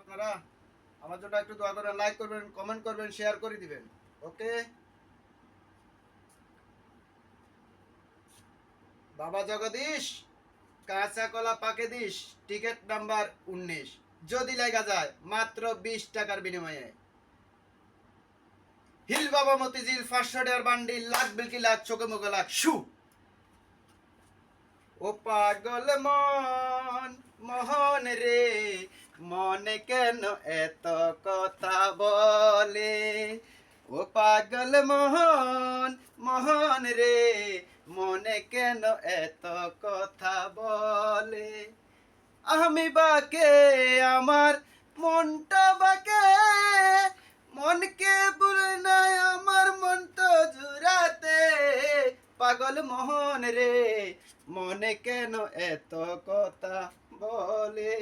আপনারা আমার জন্য একটু দোয়া করবেন, লাইক করবেন, কমেন্ট করবেন, শেয়ার করে দিবেন। ওকে, বাবা জগদীশ কাঁচা কলা পাকে দিস, টিকিট নাম্বার 19, যদি লেগা যায় মাত্র 20 টাকার বিনিময়ে। হিল বাবা মতিঝিল 500 টাকার বান্ডিল, লাখ বিলকি লাখ, চোখে মুখে লাখ শু। ও পাগল মন মোহন রে, মনে কেন এত কথা বলে? ও পাগল মোহন মোহন রে, মনে কেন এত কথা বলে? আমি বাকে আমার মনটা বাকে, মনকে ভুলে নাই আমার মন তো জুড়াতে। পাগল মোহন রে, মনে কেন এত কথা বলে?